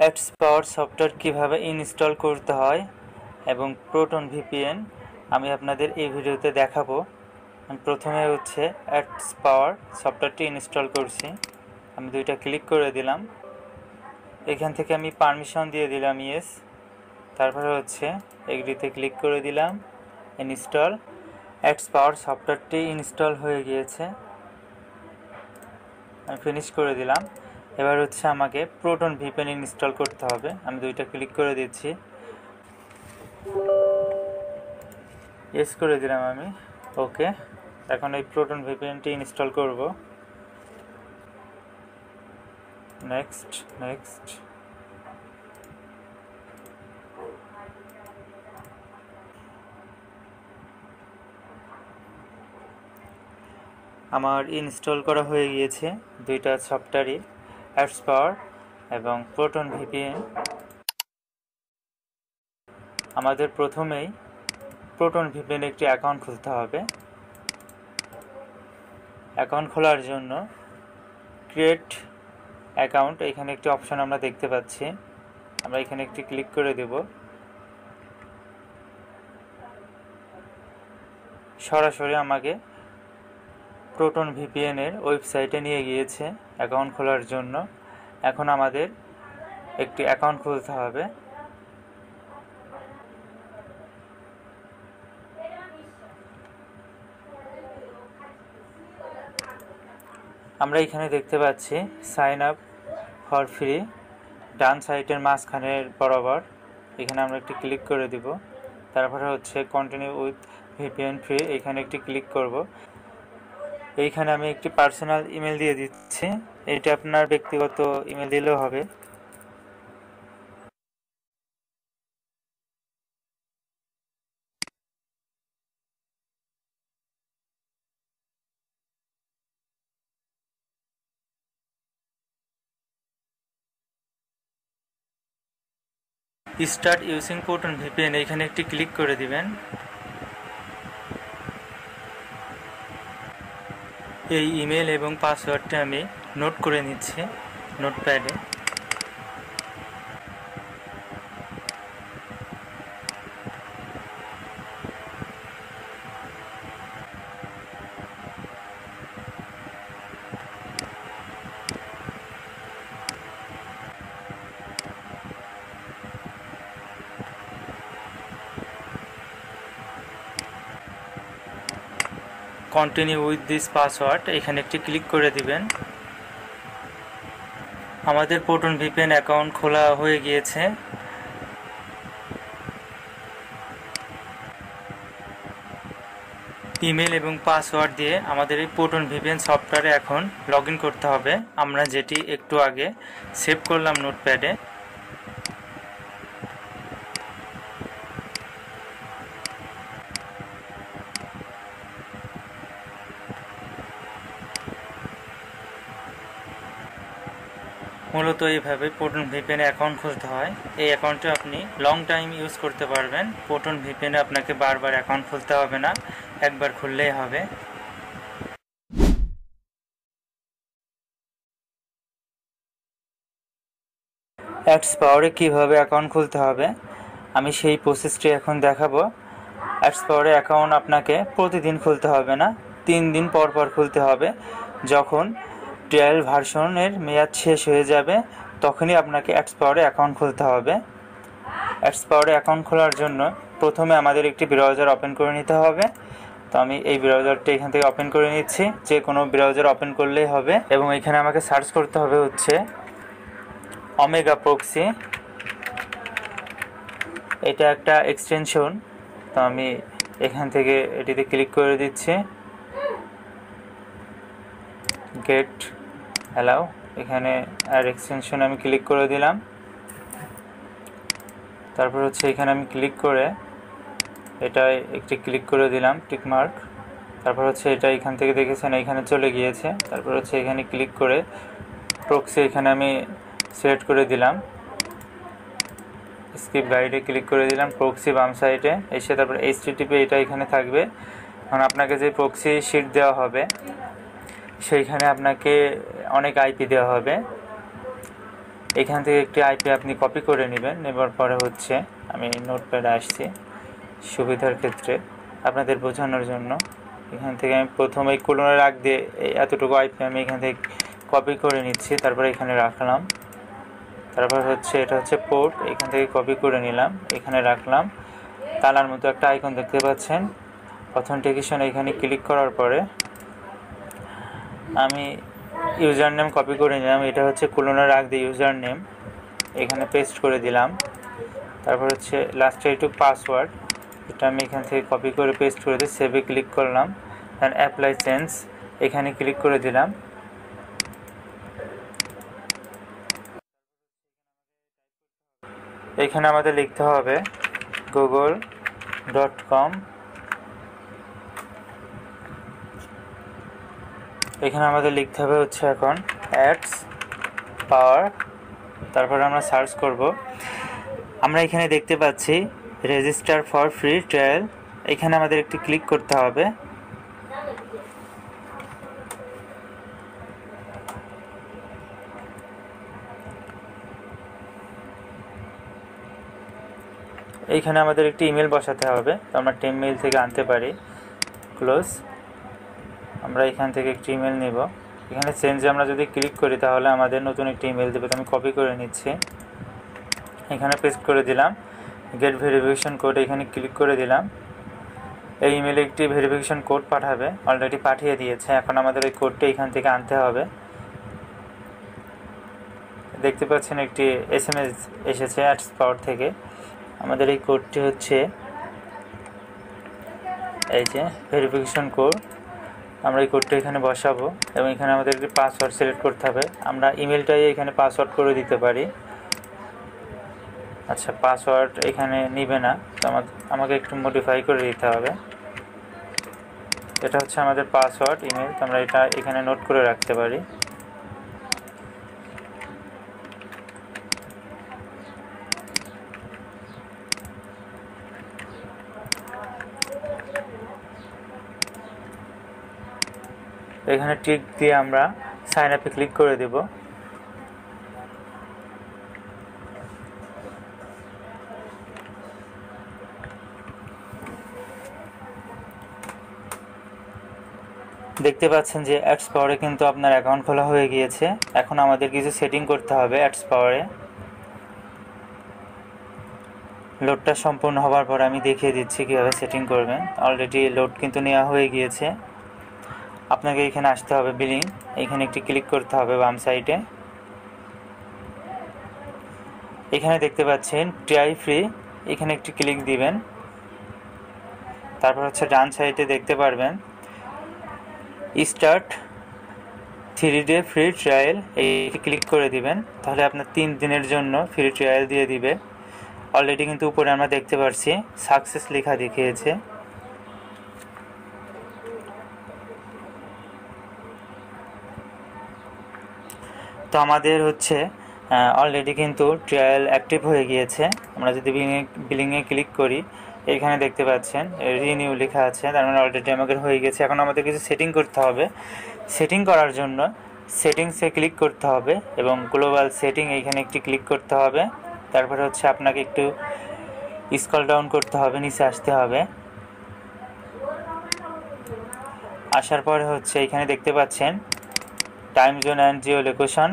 Ads পাওয়ার software কীভাবে install করতে হয় এবং প্রোটন ভিপিএন আমি আপনাদের এই ভিডিওতে দেখাবো। আমি প্রথমে অ্যাডস পাওয়ার সফটওয়্যারটি ইনস্টল করছি। আমি দুইটা ক্লিক করে দিলাম। এখান থেকে আমি পারমিশন দিয়ে দিলাম ইয়েস। তারপরে এগ্রিতে ক্লিক করে দিলাম, ইনস্টল। অ্যাডস পাওয়ার সফটওয়্যারটি ইনস্টল হয়ে গিয়েছে, আমি ফিনিশ করে দিলাম। এবার আমাকে প্রোটন ভিপিএন ইনস্টল করতে হবে। আমি দুইটা ক্লিক করে দিচ্ছি, ইয়েস করে দিলাম আমি, ওকে। এখন এই প্রোটন ভিপিএনটি ইনস্টল করব। Next next. আমার ইনস্টল করা হয়ে গিয়েছে দুইটা সফটওয়্যারই, অ্যাডস পাওয়ার এবং প্রোটন ভিপিএন। আমাদের প্রথমেই প্রোটন ভিপিএন একটি অ্যাকাউন্ট খুলতে হবে। অ্যাকাউন্ট খোলার জন্য ক্রিয়েট অ্যাকাউন্ট, এখানে একটি অপশন আমরা দেখতে পাচ্ছি। আমরা এখানে একটি ক্লিক করে দেব। সরাসরি আমাকে প্রোটন ভিপিএনের ওয়েবসাইটে নিয়ে গিয়েছে অ্যাকাউন্ট খোলার জন্য। এখন আমাদের একটি অ্যাকাউন্ট খুলতে হবে। আমরা এখানে দেখতে পাচ্ছি সাইন আপ ফর ফ্রি, ডান সাইটের মাঝখানের বরাবর। এখানে আমরা একটি ক্লিক করে দিব। তারপরে কন্টিনিউ উইথ ভিপিএন ফ্রি, এখানে একটি ক্লিক করব। এইখানে আমি একটি পার্সোনাল ইমেল দিয়ে দিচ্ছি। এটা আপনার ব্যক্তিগত ইমেল দিলেও হবে। স্টার্ট ইউজিং প্রোটন ভিপিএন, এখানে একটি ক্লিক করে দিবেন। এই ইমেল এবং পাসওয়ার্ডটা আমি নোট করে নিচ্ছি নোটপ্যাডে। কন্টিনিউ উইথ দিস পাসওয়ার্ড, এখানে একটি ক্লিক করে দিবেন। আমাদের প্রোটন ভিপিএন অ্যাকাউন্ট খোলা হয়ে গিয়েছে। ইমেল এবং পাসওয়ার্ড দিয়ে আমাদের এই প্রোটন ভিপিএন সফটওয়্যারে এখন লগ ইন করতে হবে, আমরা যেটি একটু আগে সেভ করলাম নোটপ্যাডে। মূলত এইভাবে প্রোটন ভিপিএন অ্যাকাউন্ট খুলতে হয়। এই অ্যাকাউন্টে আপনি লং টাইম ইউজ করতে পারবেন। প্রোটন ভিপিএনে আপনাকে বারবার অ্যাকাউন্ট খুলতে হবে না, একবার খুললেই হবে। অ্যাডস পাওয়ারে কীভাবে অ্যাকাউন্ট খুলতে হবে আমি সেই প্রসেসটি এখন দেখাবো। অ্যাডস পাওয়ারে অ্যাকাউন্ট আপনাকে প্রতিদিন খুলতে হবে না, 3 দিন পর পর খুলতে হবে। যখন ট্রায়াল ভার্সনের মেয়াদ শেষ হয়ে যাবে তখনই আপনাকে অ্যাডস পাওয়ারে অ্যাকাউন্ট খুলতে হবে। অ্যাডস পাওয়ারে অ্যাকাউন্ট খোলার জন্য প্রথমে আমাদের একটি ব্রাউজার ওপেন করে নিতে হবে। তো আমি এই ব্রাউজারটি এখান থেকে ওপেন করে নিচ্ছি। যে কোনো ব্রাউজার ওপেন করলেই হবে এবং এখানে আমাকে সার্চ করতে হবে ওমেগা প্রক্সি। এটা একটা এক্সটেনশন, তো আমি এখান থেকে এটিতে ক্লিক করে দিচ্ছি। গেট অ্যালাউ, এখানে আর এক্সটেনশন আমি ক্লিক করে দিলাম। তারপর এখানে আমি ক্লিক করে এটাই একটি ক্লিক করে দিলাম টিকমার্ক। তারপর এটা এখান থেকে দেখেছেন এখানে চলে গিয়েছে। তারপর এখানে ক্লিক করে প্রক্সি এখানে আমি সিলেক্ট করে দিলাম। স্কিপ গাইডে ক্লিক করে দিলাম, প্রক্সি বাম সাইডে এসে তারপর HTTP এটা এখানে থাকবে। এখন আপনাকে যে প্রক্সি শিট দেওয়া হবে সেইখানে আপনাকে অনেক আইপি দেওয়া হবে। এখান থেকে একটি আইপি আপনি কপি করে নেবেন। নেবার পরে হচ্ছে আমি নোটপ্যাডে আসছি সুবিধার ক্ষেত্রে আপনাদের বোঝানোর জন্য। এখান থেকে আমি প্রথমে এই কোলনের রাখ দিয়ে এতটুকু আইপি আমি এখান থেকে কপি করে নিচ্ছি, তারপরে এখানে রাখলাম। তারপর হচ্ছে এটা হচ্ছে পোর্ট, এখান থেকে কপি করে নিলাম, এখানে রাখলাম। তালার মতো একটা আইকন দেখতে পাচ্ছেন, অথেন্টিকেশন এখানে ক্লিক করার পরে আমি ইউজার নেম কপি করে নিলাম। এটা হচ্ছে কোলনের রাখ দিয়ে ইউজার নেম, এখানে পেস্ট করে দিলাম। তারপর হচ্ছে লাস্টে একটু পাসওয়ার্ড, এটা আমি এখান থেকে কপি করে পেস্ট করে দিয়ে সেভে ক্লিক করলাম। দেন অ্যাপ্লাই চেঞ্জ এখানে ক্লিক করে দিলাম। এখানে আমাদের লিখতে হবে google.com, এখানে আমাদের লিখতে হবে হচ্ছে এখন অ্যাডস পাওয়ার। তারপরে আমরা সার্চ করব। আমরা এখানে দেখতে পাচ্ছি রেজিস্টার ফর ফ্রি ট্রায়াল, এখানে আমাদের একটি ক্লিক করতে হবে। এইখানে আমাদের একটি ইমেল বসাতে হবে, তো আমরা টেমমেইল থেকে আনতে পারি। ক্লোজ, আমরা এখান থেকে একটি ইমেল নেব। এখানে চেঞ্জে আমরা যদি ক্লিক করি তাহলে আমাদের নতুন একটি ইমেল দেবে, তো আমি কপি করে নিচ্ছি, এখানে পেস্ট করে দিলাম। গেট ভেরিফিকেশন কোড এখানে ক্লিক করে দিলাম। এই ইমেলে একটি ভেরিফিকেশন কোড পাঠাবে, অলরেডি পাঠিয়ে দিয়েছে। এখন আমাদের এই কোডটি এখান থেকে আনতে হবে। দেখতে পাচ্ছেন একটি SMS এসেছে অ্যাডস পাওয়ার থেকে। আমাদের এই কোডটি হচ্ছে এই যে ভেরিফিকেশন কোড, আমরা এই কোডটা এখানে বসাবো এবং এখানে আমাদের একটি পাসওয়ার্ড সিলেক্ট করতে হবে। আমরা ইমেলটাই এখানে পাসওয়ার্ড করে দিতে পারি। আচ্ছা, পাসওয়ার্ড এখানে নিবে না, তো আমাকে একটু মডিফাই করে দিতে হবে। এটা হচ্ছে আমাদের পাসওয়ার্ড ইমেল, তো আমরা এটা এখানে নোট করে রাখতে পারি। এখানে টিক দিয়ে আমরা সাইন আপে ক্লিক করে দেব। দেখতে পাচ্ছেন যে অ্যাডস পাওয়ারে কিন্তু আপনার অ্যাকাউন্ট খোলা হয়ে গিয়েছে। এখন আমাদের কিছু সেটিং করতে হবে অ্যাডস পাওয়ারে। লোডটা সম্পূর্ণ হওয়ার পর আমি দেখিয়ে দিচ্ছি কীভাবে সেটিং করবেন। অলরেডি লোড কিন্তু নেওয়া হয়ে গিয়েছে। আপনাকে এখানে আসতে হবে বিলিং, এখানে একটি ক্লিক করতে হবে বাম সাইডে। এখানে দেখতে পাচ্ছেন ট্রাই ফ্রি, এখানে একটি ক্লিক দিবেন। তারপর হচ্ছে ডান সাইডে দেখতে পারবেন স্টার্ট 3 ডে ফ্রি ট্রায়াল, এইটি ক্লিক করে দিবেন। তাহলে আপনার 3 দিনের জন্য ফ্রি ট্রায়াল দিয়ে দিবে। অলরেডি কিন্তু উপরে আমরা দেখতে পাচ্ছি সাকসেস লেখা দেখিয়েছে। তো আমাদের হচ্ছে অলরেডি কিন্তু ট্রায়াল অ্যাক্টিভ হয়ে গিয়েছে। আমরা যদি বিলিংয়ে ক্লিক করি, এখানে দেখতে পাচ্ছেন রিনিউ লেখা আছে, তার মানে অলরেডি আমাদের হয়ে গেছে। এখন আমাদের কিছু সেটিং করতে হবে। সেটিং করার জন্য সেটিংসে ক্লিক করতে হবে এবং গ্লোবাল সেটিং এইখানে একটি ক্লিক করতে হবে। তারপরে হচ্ছে আপনাকে একটু স্ক্রল ডাউন করতে হবে, নিচে আসতে হবে। আসার পরে হচ্ছে এখানে দেখতে পাচ্ছেন time zone and Jio location,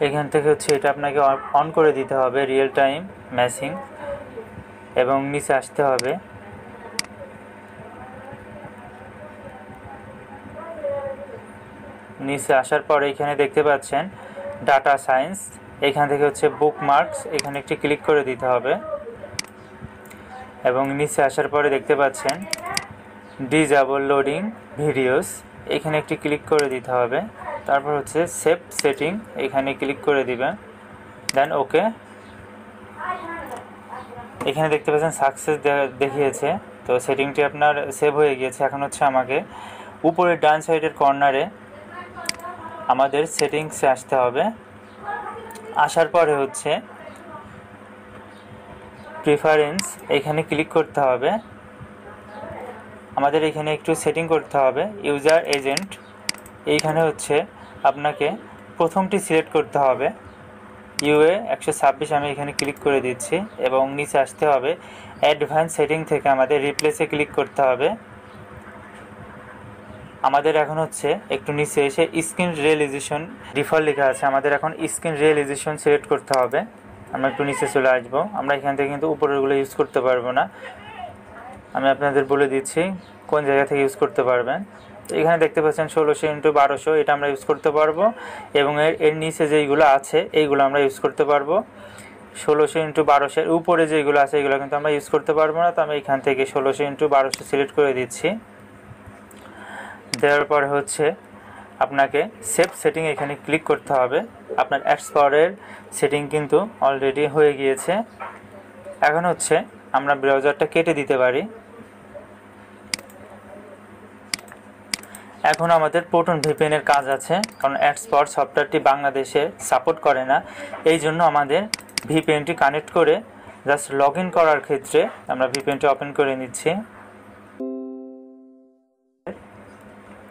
এখান থেকে হচ্ছে এটা আপনাকে অন করে দিতে হবে, রিয়েল টাইম ম্যাচিং, এবং নিচে আসতে হবে। নিচে আসার পরে এখানে দেখতে পাচ্ছেন ডাটা সায়েন্স, এখান থেকে হচ্ছে বুকমার্কস, এখানে একটি ক্লিক করে দিতে হবে। এবং নিচে আসার পরে দেখতে পাচ্ছেন ডিজেবল লোডিং ভিডিওস, এখানে একটি ক্লিক করে দিতে হবে। তারপর হচ্ছে সেভ সেটিং, এখানে ক্লিক করে দিবেন, দেন ওকে। এখানে দেখতে পাচ্ছেন সাকসেস দেখিয়েছে, তো সেটিংটি আপনার সেভ হয়ে গিয়েছে। এখন হচ্ছে আমাকে উপরের ডান সাইডের কর্নারে আমাদের সেটিংসে আসতে হবে। আসার পরে হচ্ছে প্রিফারেন্স, এখানে ক্লিক করতে হবে। আমাদের এখানে একটু সেটিং করতে হবে। ইউজার এজেন্ট, এইখানে হচ্ছে আপনাকে প্রথমটি সিলেক্ট করতে হবে, ইউএ 126 আমি এখানে ক্লিক করে দিচ্ছি এবং নিচে আসতে হবে অ্যাডভান্স সেটিং থেকে আমাদের রিপ্লেসে ক্লিক করতে হবে। আমাদের এখন হচ্ছে একটু নিচে এসে স্ক্রিন রিয়েলাইজেশন ডিফল্ট লেখা আছে, আমাদের এখন স্ক্রিন রিয়েলাইজেশন সিলেক্ট করতে হবে। আমরা একটু নিচে চলে আসবো, আমরা এখান থেকে কিন্তু উপরেরগুলো ইউজ করতে পারবো না, আমি আপনাদের বলে দিচ্ছি কোন জায়গা থেকে ইউজ করতে পারবেন। এখানে দেখতে পাচ্ছেন 1600x1200, এটা আমরা ইউজ করতে পারবো এবং এর নিচে যেইগুলো আছে এইগুলো আমরা ইউজ করতে পারবো। 16x1200 উপরে যেগুলো আছে এগুলো কিন্তু আমরা ইউজ করতে পারবো না, তো আমি এখান থেকে 16x1200 সিলেক্ট করে দিচ্ছি। দেওয়ার পরে হচ্ছে আপনাকে সেভ সেটিং এখানে ক্লিক করতে হবে। আপনার অ্যাডস পাওয়ারের সেটিং কিন্তু অলরেডি হয়ে গিয়েছে। এখন হচ্ছে আমরা ব্রাউজারটা কেটে দিতে পারি। এখন আমাদের প্রোটন ভিপিএনের কাজ আছে, কারণ অ্যাডস পাওয়ার সফটওয়্যারটি বাংলাদেশে সাপোর্ট করে না, এই জন্য আমাদের ভিপিএনটি কানেক্ট করে জাস্ট লগ ইন করার ক্ষেত্রে আমরা ভিপিএনটি ওপেন করে নিচ্ছি।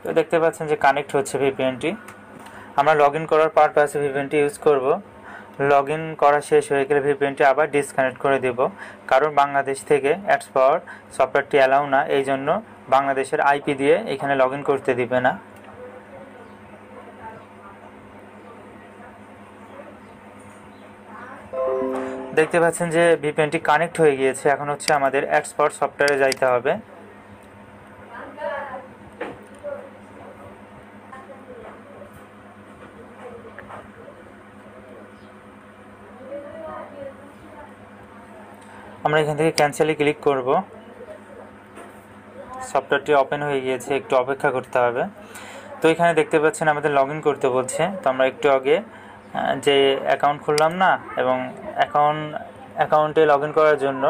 তো দেখতে পাচ্ছেন যে কানেক্ট হচ্ছে ভিপিএনটি। আমরা লগ ইন করার পারপাসে ভিপিএনটি ইউজ করব। লগ ইন করা শেষ হয়ে গেলে ভিপিএনটি আবার ডিসকানেক্ট করে দেব, কারণ বাংলাদেশ থেকে অ্যাডস পাওয়ার সফটওয়্যারটি অ্যালাউ না, এই জন্য বাংলাদেশের আইপি দিয়ে এখানে লগ ইন করতে দিবে না। দেখতে পাচ্ছেন যে ভিপিএনটি কানেক্ট হয়ে গিয়েছে। এখন হচ্ছে আমাদের অ্যাডস পাওয়ার সফটওয়্যারে যাইতে হবে। আমরা এখান থেকে ক্যান্সেলে ক্লিক করব। সফটওয়্যারটি ওপেন হয়ে গিয়েছে, একটু অপেক্ষা করতে হবে। তো এখানে দেখতে পাচ্ছেন আমাদের লগ ইন করতে বলছে। তো আমরা একটু আগে যে অ্যাকাউন্ট খুললাম না, এবং অ্যাকাউন্টে লগ ইন করার জন্য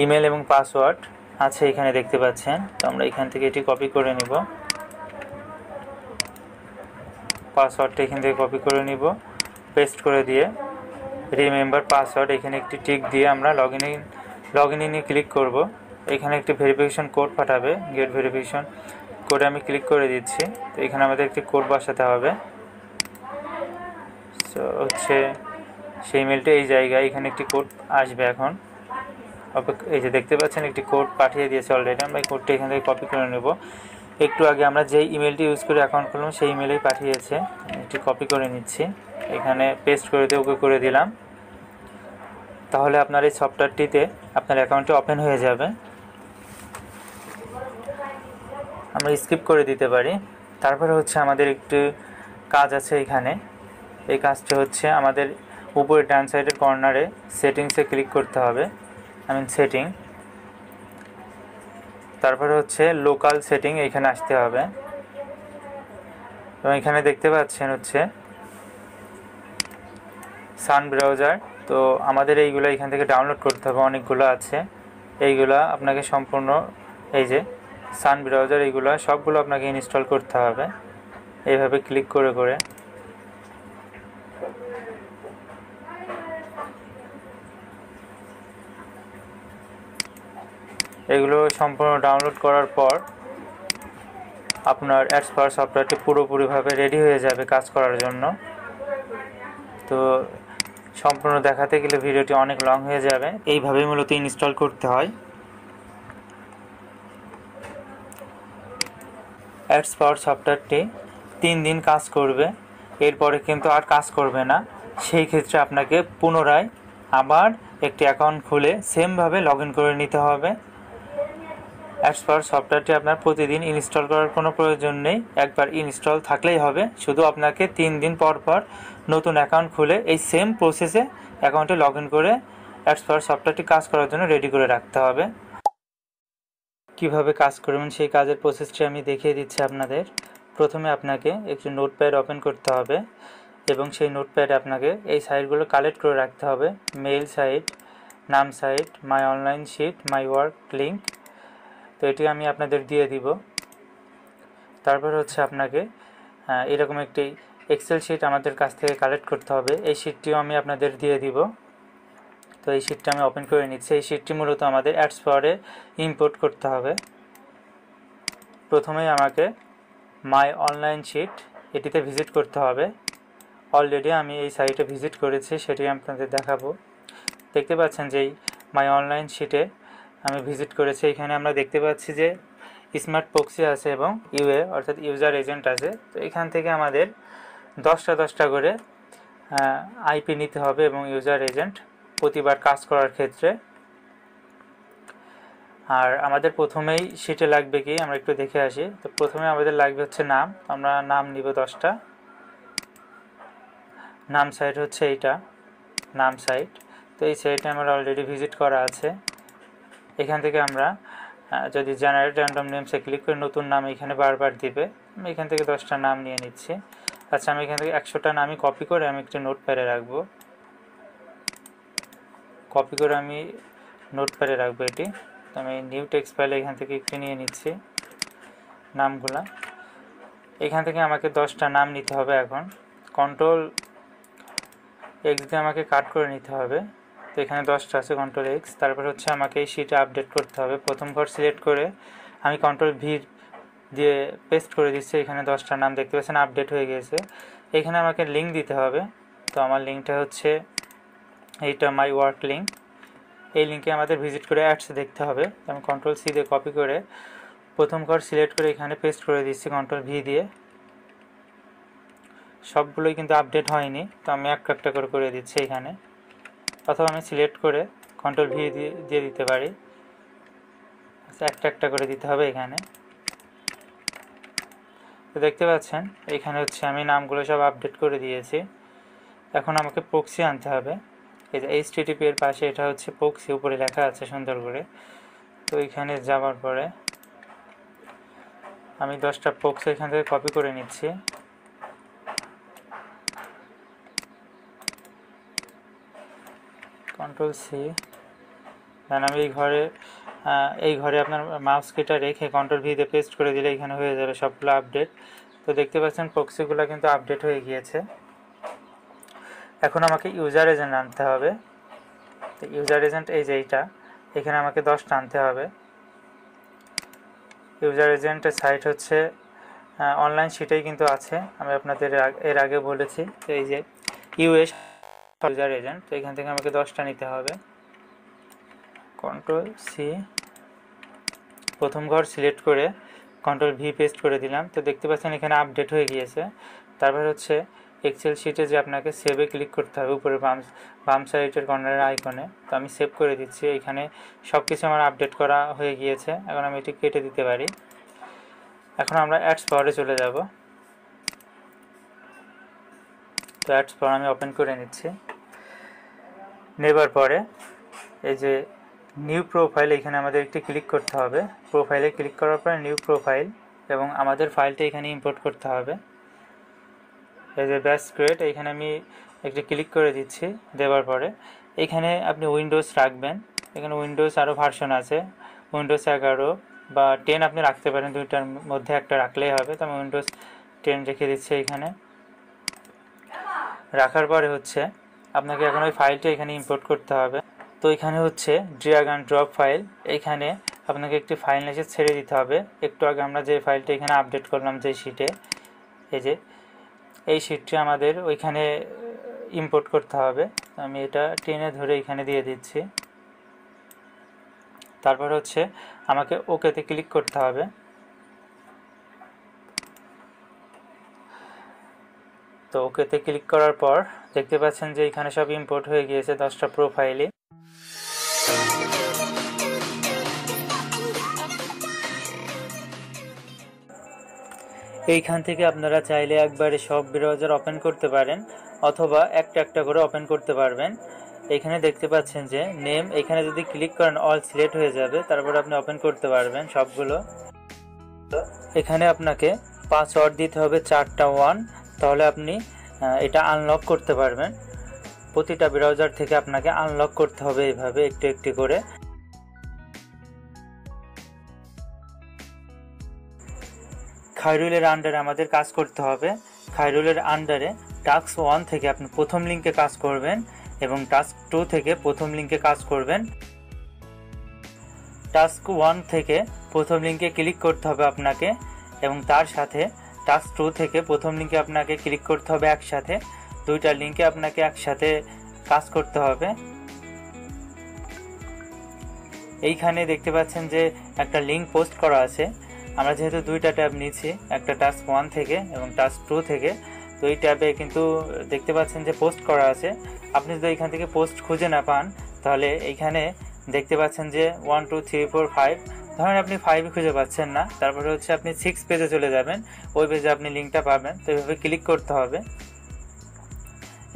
ইমেল এবং পাসওয়ার্ড আছে এখানে দেখতে পাচ্ছেন। তো আমরা এখান থেকে এটি কপি করে নিব, পাসওয়ার্ডটা এখান থেকে কপি করে নিব, পেস্ট করে দিয়ে রিমেম্বার পাসওয়ার্ড এখানে একটি টিক দিয়ে আমরা লগ ইনে ক্লিক করব। এখানে একটি ভেরিফিকেশন কোড পাঠাবে, গেট ভেরিফিকেশন কোডে আমি ক্লিক করে দিচ্ছি। তো এখানে আমাদের একটি কোড বসাতে হবে। সো হচ্ছে সেই মেলটা এই জায়গায়, এখানে একটি কোড আসবে। এখন এই যে দেখতে পাচ্ছেন একটি কোড পাঠিয়ে দিয়েছে অলরেডি, আমরা এই কোডটা এখান থেকে কপি করে নেব। একটু আগে আমরা যেই ইমেলটি ইউজ করে অ্যাকাউন্ট খুললাম সেই ইমেলেই পাঠিয়েছে, এটি কপি করে নিচ্ছি, এখানে পেস্ট করে দিয়ে ওকে করে দিলাম। তাহলে আপনার এই সফটওয়্যারটিতে আপনার অ্যাকাউন্টটি ওপেন হয়ে যাবে। আমরা স্কিপ করে দিতে পারি। তারপরে হচ্ছে আমাদের একটু কাজ আছে এখানে। এই কাজটা হচ্ছে আমাদের উপরে ডান সাইডের কর্নারে সেটিংসে ক্লিক করতে হবে, সেটিং। তারপরে হচ্ছে লোকাল সেটিং, এখানে আসতে হবে এবং এখানে দেখতে পাচ্ছেন হচ্ছে সান ব্রাউজার। তো আমাদের এইগুলো এখান থেকে ডাউনলোড করতে হবে, অনেকগুলো আছে। এইগুলা আপনাকে সম্পূর্ণ এই যে সান ব্রাউজার এইগুলো সবগুলো আপনাকে ইনস্টল করতে হবে এইভাবে ক্লিক করে করে। এগুলো সম্পূর্ণ ডাউনলোড করার পর আপনার অ্যাডস পাওয়ার সফটওয়্যারটি পুরোপুরিভাবে রেডি হয়ে যাবে কাজ করার জন্য। তো সম্পূর্ণ দেখাতে গেলে ভিডিওটি অনেক লং হয়ে যাবে, এইভাবেই মূলত ইনস্টল করতে হয়। অ্যাডস পাওয়ার সফটওয়্যারটি 3 দিন কাজ করবে, এরপরে কিন্তু আর কাজ করবে না। সেই ক্ষেত্রে আপনাকে পুনরায় আবার একটি অ্যাকাউন্ট খুলে সেমভাবে লগ ইন করে নিতে হবে। অ্যাডস পাওয়ার সফটওয়্যারটি আপনার প্রতিদিন ইনস্টল করার কোনো প্রয়োজন নেই, একবার ইনস্টল থাকলেই হবে। শুধু আপনাকে 3 দিন পর পর নতুন অ্যাকাউন্ট খুলে এই সেম প্রসেসে অ্যাকাউন্টে লগ ইন করে অ্যাডস পাওয়ার সফটওয়্যারটি কাজ করার জন্য রেডি করে রাখতে হবে। কিভাবে কাজ করবেন সেই কাজের প্রসেসটি আমি দেখিয়ে দিচ্ছি আপনাদের। প্রথমে আপনাকে একটি নোটপ্যাড ওপেন করতে হবে এবং সেই নোটপ্যাডে আপনাকে এই সাইটগুলো কালেক্ট করে রাখতে হবে। মেইল সাইট, নাম site, my online sheet, my work link. তো এটি আমি আপনাদের দিয়ে দিব। তারপর হচ্ছে আপনাকে এরকম একটি এক্সেল শিট আমাদের কাছ থেকে কালেক্ট করতে হবে, এই শিটটিও আমি আপনাদের দিয়ে দিব। তো এই শিটটা আমি ওপেন করে নিচ্ছি। এই শিটটি মূলত আমাদের অ্যাডস পাওয়ারে ইম্পোর্ট করতে হবে। প্রথমেই আমাকে মাই অনলাইন শিট এটিতে ভিজিট করতে হবে। অলরেডি আমি এই সাইটে ভিজিট করেছি, সেটি আপনাদের দেখাবো। দেখতে পাচ্ছেন যে এই মাই অনলাইন শিটে আমি ভিজিট করেছি। এখানে আমরা দেখতে পাচ্ছি যে স্মার্ট প্রক্সি আছে এবং ইউএ অর্থাৎ ইউজার এজেন্ট আছে। তো এখান থেকে আমাদের 10টা করে আইপি নিতে হবে এবং ইউজার এজেন্ট প্রতিবার কাজ করার ক্ষেত্রে। আর আমাদের প্রথমেই শিটে লাগবে কি আমরা একটু দেখে আসি। তো প্রথমে আমাদের লাগবে হচ্ছে নাম, আমরা নাম নিব 10টা। নাম সাইট হচ্ছে এইটা, নাম সাইট। তো এই সাইটে আমার অলরেডি ভিজিট করা আছে। এখান থেকে আমরা যদি জেনারেট র্যান্ডম নেমসে ক্লিক করে নতুন নাম এখানে বারবার দিবে। আমি এখান থেকে 10টা নাম নিয়ে নিচ্ছি। আচ্ছা, আমি এখান থেকে 100টা নামই কপি করে আমি একটি নোটপ্যাডে রাখবো। কপি করে আমি নোটপ্যাডে রাখবো এটি। তো আমি নিউ টেক্সট ফাইলে এখান থেকে একটু নিয়ে নিচ্ছি নামগুলা। এখান থেকে আমাকে 10টা নাম নিতে হবে। এখন কন্ট্রোল এক্স দিয়ে আমাকে কাট করে নিতে হবে। তো এখানে 10টা আছে, কন্ট্রোল এক্স। তারপর হচ্ছে আমাকে এই শিটে আপডেট করতে হবে। প্রথম ঘর সিলেক্ট করে আমি কন্ট্রোল ভি দিয়ে পেস্ট করে দিচ্ছি। এখানে 10টা নাম দেখতে পাচ্ছেন আপডেট হয়ে গেছে। এখানে আমাকে লিঙ্ক দিতে হবে। তো আমার লিঙ্কটা হচ্ছে এইটা, মাই ওয়ার্ক লিঙ্ক। এই লিঙ্কে আমাদের ভিজিট করে অ্যাডস দেখতে হবে। আমি কন্ট্রোল সি দিয়ে কপি করে প্রথম ঘর সিলেক্ট করে এখানে পেস্ট করে দিচ্ছি কন্ট্রোল ভি দিয়ে। সবগুলোই কিন্তু আপডেট হয়নি, তো আমি একটা করে দিচ্ছি এখানে, অথবা আমি সিলেক্ট করে কন্ট্রোল ভি দিয়ে দিতে পারি। একটা করে দিতে হবে এখানে। তো দেখতে পাচ্ছেন এখানে হচ্ছে আমি নামগুলো সব আপডেট করে দিয়েছি। এখন আমাকে প্রক্সি আনতে হবে। এই যে HTTP এর পাশে এটা হচ্ছে প্রক্সি, উপরে লেখা আছে সুন্দর করে। তো এখানে যাওয়ার পরে আমি 10টা প্রক্সি এখান থেকে কপি করে নিচ্ছি। Control C. দেন আমি এই ঘরে আপনার মাউস কিটা রেখে কন্ট্রোল ভি দিয়ে পেস্ট করে দিলে এখানে হয়ে যাবে সবগুলো আপডেট। তো দেখতে পাচ্ছেন প্রক্সিগুলো কিন্তু আপডেট হয়ে গিয়েছে। এখন আমাকে ইউজার এজেন্ট আনতে হবে। তো ইউজার এজেন্ট এই যে এইটা, এখানে আমাকে 10টা আনতে হবে। ইউজার এজেন্টের সাইট হচ্ছে অনলাইন শিটেই কিন্তু আছে, আমি আপনাদের এর আগে বলেছি। তো এই যে ইউএস ইউজার এজেন্ট, তো এখান থেকে আমাকে 10টা নিতে হবে। কন্ট্রোল সি, প্রথম ঘর সিলেক্ট করে কন্ট্রোল ভি পেস্ট করে দিলাম। তো দেখতে পাচ্ছেন এখানে আপডেট হয়ে গিয়েছে। তারপর হচ্ছে এক্সেল শিটে যে আপনাকে সেভে ক্লিক করতে হবে উপরে বাম সাইডের কর্নারের আইকনে। তো আমি সেভ করে দিচ্ছি। এখানে সব কিছু আমার আপডেট করা হয়ে গিয়েছে। এখন আমি এটি কেটে দিতে পারি। এখন আমরা অ্যাডস পাওয়ারে চলে যাব। তো অ্যাডস পাওয়ার আমি ওপেন করে নিচ্ছি। নেবার পরে এই যে নিউ প্রোফাইল, এখানে আমাদের একটি ক্লিক করতে হবে। প্রোফাইলে ক্লিক করার পরে নিউ প্রোফাইল এবং আমাদের ফাইলটা এখানে ইম্পোর্ট করতে হবে। এই যে ব্যাস ক্রিয়েট, এখানে আমি একটি ক্লিক করে দিচ্ছি। দেওয়ার পরে এখানে আপনি উইন্ডোজ রাখবেন। এখানে উইন্ডোজ আরও ভার্সন আছে, উইন্ডোজ 11 বা 10 আপনি রাখতে পারেন, দুইটার মধ্যে একটা রাখলেই হবে। তো আমি উইন্ডোজ 10 রেখে দিচ্ছি এখানে। রাখার পরে হচ্ছে আপনাকে এখন ওই ফাইলটা এখানে ইম্পোর্ট করতে হবে। তো এখানে হচ্ছে ড্র্যাগ অ্যান্ড ড্রপ ফাইল, এখানে আপনাকে একটি ফাইল এসে ছেড়ে দিতে হবে। একটু আগে আমরা যে ফাইলটা এখানে আপডেট করলাম যে শিটে, এই যে এই শিটটি আমাদের ওইখানে ইম্পোর্ট করতে হবে। আমি এটা টেনে ধরে এখানে দিয়ে দিচ্ছি। তারপর হচ্ছে আমাকে ওকেতে ক্লিক করতে হবে। তো ওকেতে ক্লিক করার পর দেখতে পাচ্ছেন যে এখানে সব ইম্পোর্ট হয়ে গিয়েছে 10টা প্রোফাইলে। এইখান থেকে আপনারা চাইলে একবারে সব ব্রাউজার ওপেন করতে পারেন, অথবা একটা করে ওপেন করতে পারবেন। এখানে দেখতে পাচ্ছেন যে নেম, এখানে যদি ক্লিক করেন অল সিলেক্ট হয়ে যাবে, তারপর আপনি ওপেন করতে পারবেন সবগুলো। এখানে আপনাকে পাসওয়ার্ড দিতে হবে 4টা 1, তাহলে আপনি এটা আনলক করতে পারবেন। প্রতিটা ব্রাউজার থেকে আপনাকে আনলক করতে হবে এইভাবে একটু করে। খায়রুলের আন্ডারে আমাদের কাজ করতে হবে। খায়রুলের আন্ডারে টাস্ক 1 থেকে আপনি প্রথম লিঙ্কে কাজ করবেন এবং টাস্ক 2 থেকে প্রথম লিঙ্কে কাজ করবেন। টাস্ক 1 থেকে প্রথম লিঙ্কে ক্লিক করতে হবে আপনাকে এবং তার সাথে টাস্ক 2 থেকে প্রথম লিঙ্কে আপনাকে ক্লিক করতে হবে একসাথে, দুইটা লিঙ্কে আপনাকে একসাথে কাজ করতে হবে। এইখানে দেখতে পাচ্ছেন যে একটা লিঙ্ক পোস্ট করা আছে। আমরা যেহেতু দুইটা ট্যাব নিয়েছি, একটা টাস্ক 1 থেকে এবং টাস্ক 2 থেকে, তো এই ট্যাবে কিন্তু দেখতে পাচ্ছেন যে পোস্ট করা আছে। আপনি যদি এখান থেকে পোস্ট খুঁজে না পান, তাহলে এইখানে দেখতে পাচ্ছেন যে 1 2 3 4 5, ধরেন আপনি 5 খুঁজে পাচ্ছেন না, তারপরে হচ্ছে আপনি 6 পেজে চলে যাবেন, ওই পেজে আপনি লিঙ্কটা পাবেন। তো এইভাবে ক্লিক করতে হবে,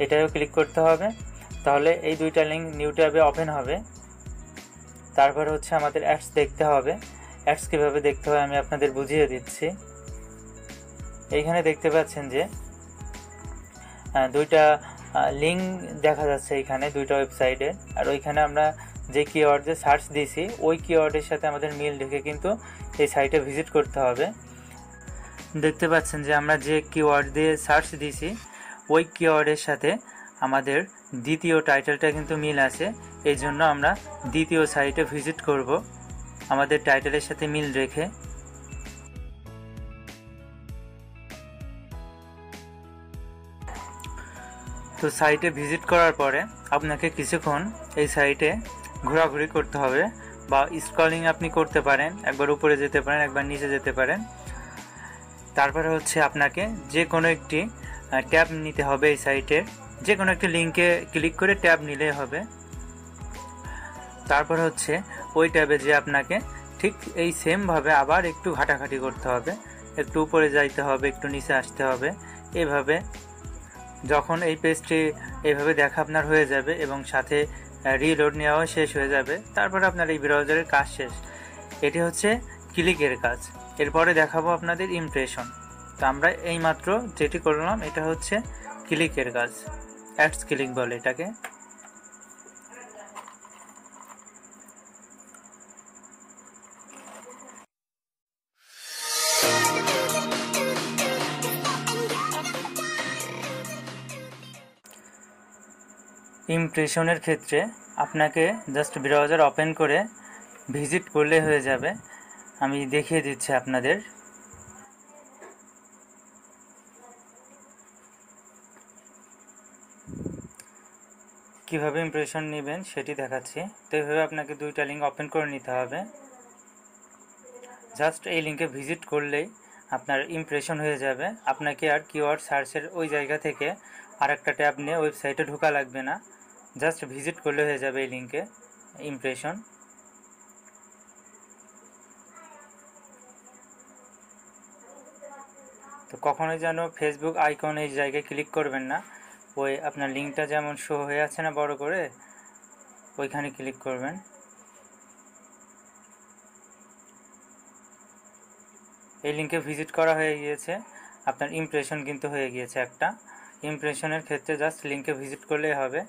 এটাও ক্লিক করতে হবে, তাহলে এই দুইটা লিঙ্ক নিউ ট্যাবে ওপেন হবে। তারপরে হচ্ছে আমাদের অ্যাডস দেখতে হবে। অ্যাডস কীভাবে দেখতে হয় আমি আপনাদের বুঝিয়ে দিচ্ছি। এইখানে দেখতে পাচ্ছেন যে দুইটা লিঙ্ক দেখা যাচ্ছে এইখানে দুইটা ওয়েবসাইটে, আর ওইখানে আমরা যে কিওয়ার্ডে সার্চ দিয়েছি ওই কিওয়ার্ডের সাথে আমাদের মিল রেখে কিন্তু এই সাইটে ভিজিট করতে হবে। দেখতে পাচ্ছেন যে আমরা যে কিওয়ার্ড দিয়ে সার্চ দিয়েছি ওই কিওয়ার্ডের সাথে আমাদের দ্বিতীয় টাইটেলটা কিন্তু মিল আছে, এই জন্য আমরা দ্বিতীয় সাইটে ভিজিট করব আমাদের টাইটেলের সাথে মিল রেখে। তো সাইটে ভিজিট করার পরে আপনাকে কিছুক্ষণ এই সাইটে ঘোরাঘুরি করতে হবে, বা স্ক্রলিং আপনি করতে পারেন, একবার উপরে যেতে পারেন, একবার নিচে যেতে পারেন। তারপরে হচ্ছে আপনাকে যে কোনো একটি ট্যাব নিতে হবে, এই সাইটের যে কোনো একটি লিঙ্কে ক্লিক করে ট্যাব নিলেই হবে। তারপর হচ্ছে ওই ট্যাবে যে আপনাকে ঠিক এই সেমভাবে আবার একটু ঘাটাঘাটি করতে হবে, একটু উপরে যাইতে হবে, একটু নিচে আসতে হবে। এভাবে যখন এই পেজটি এইভাবে দেখা আপনার হয়ে যাবে এবং সাথে রিলোড নেওয়াও শেষ হয়ে যাবে, তারপর আপনার এই ব্রাউজারের কাজ শেষ। এটি হচ্ছে ক্লিকের কাজ। এরপরে দেখাবো আপনাদের ইমপ্রেশন। তো আমরা এইমাত্র যেটি করলাম এটা হচ্ছে ক্লিকের কাজ, অ্যাডস ক্লিক বলে এটাকে। ইমপ্রেশনের ক্ষেত্রে আপনাকে জাস্ট ব্রাউজার ওপেন করে ভিজিট করলে হয়ে যাবে। আমি দেখিয়ে দিচ্ছি আপনাদের। কিভাবে ইমপ্রেশন নেবেন সেটি দেখাচ্ছি। তো এইভাবে আপনাকে দুইটা লিঙ্ক ওপেন করে নিতে হবে। জাস্ট এই লিঙ্কে ভিজিট করলেই আপনার ইমপ্রেশন হয়ে যাবে। আপনাকে আর কিওয়ার্ড সার্চের ওই জায়গা থেকে আর একটা ট্যাব নিয়ে ওয়েবসাইটে ঢোকা লাগবে না, জাস্ট ভিজিট করলে হয়ে যাবে এই লিঙ্কে ইমপ্রেশন। তো কখনোই যেন ফেসবুক আইকন এই জায়গায় ক্লিক করবেন না, ওই আপনার লিঙ্কটা যেমন শো হয়ে আছে না বড় করে, ওইখানে ক্লিক করবেন। এই লিঙ্কে ভিজিট করা হয়ে গিয়েছে, আপনার ইমপ্রেশন কিন্তু হয়ে গিয়েছে একটা। ইমপ্রেশনের ক্ষেত্রে জাস্ট লিঙ্কে ভিজিট করলেই হবে।